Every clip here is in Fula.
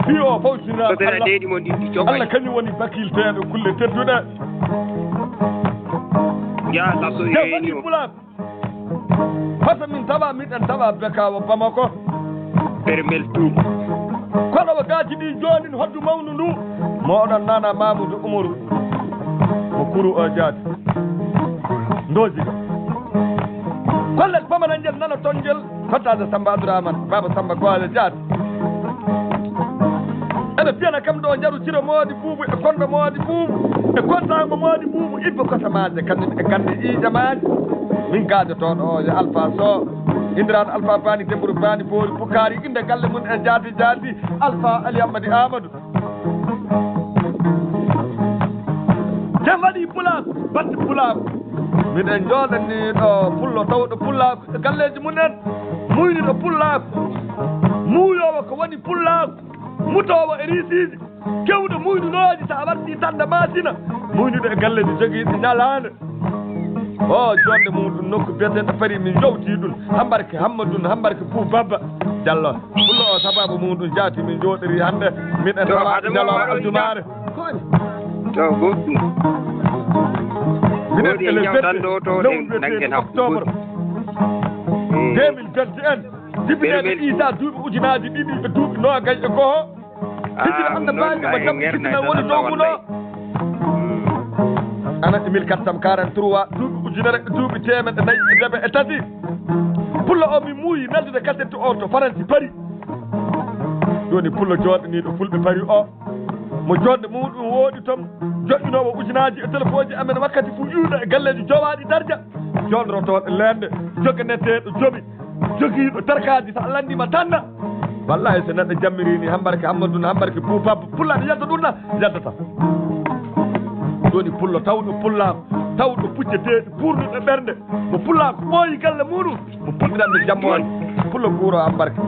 fi o fawtina Allah kañum woni bakilteɗo kulle tedduɗe ya taso yeni bulat fata min tawa miɗen tawa bekawa Bamako permel tout kono wa gaji ɗi joni hoddu mawnu ndu moɗon nana Mamoudou Umaru mo kuru o jaati ndoji kollel pamanan jel nana ton jel hottade Samba Abdourahmane baba Samba Goale jaati ene fiyana kam ɗo jaru ciro Mody Boubou e konɗo Mody Boubou e kontango Mody Boubou ibbe kosamaje kañum e gande ijamaji min gajotoɗo o yo Alpha Sow indiraɗo Alpha Bani Dembourou Bani Boori Bukari inde galle mum e jaati Alpha Ali Amady Amadou jem waɗi Pulaku batte Pulaku miɗen jooɗani ɗo pullo tawɗo Pulaku e galleji mumen muyniɗo Pulaku muuyowo ko woni Pulaku mutowo e risiji kewɗo muynunoji sa warti tanda masina muynuɗo e galleji joguiɗi ñalande o jonde muɗum nokku biyeteɗo fari min jowti ɗum hambarke Hammadoune hambarke Pou Baba Diallo pullo o sababu muɗum jaati min jooɗori hande miɗen tawa ñalawma aljumare to goɗɗum minen ele lewɗe octobre 2021 jibineɗo Issa duuɓi ujunaji ɗiɗi e duuɓi nogayi e goho hijira anda mbawi mo jam sibina woni dowmuno ana 1443 duuɓi ujunere e duuɓi temeɗe nayyi e deɓe e tati pullo o mi muuyi neldude kasetti o to Faransi Paris joni pullo jooɗaniɗo fulɓe Paris o mo jonde muɗum wooɗi tom joƴƴinowo ujunaji e téléphone ji amen wakkati fu ƴuuɗo e galleji jowaɗi darja jonrotoɗo lende joganeteɗo joɓi jogiiɗo tarkaji sa landima tanna wallahi so neɗɗo jammirini hambarke Hammadoune hambarke Pou Baba pullaɗo yalta ɗum na yaddata joni pullo tawɗo Pullako tawɗo pucceteɗo ɓurnuɗo ɓernde mo Pullako ɓooyi galle muɗum mo puɗɗiranɓe jammode pullo guuro hambarke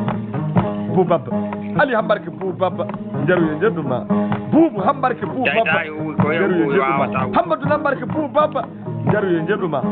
Pou Baba Ali hambarke Pou Baba jaruye jedduma Boubou hambarke Pou Baba jaruye jedduma Hammadoune hambarke Pou Baba jaruye jedduma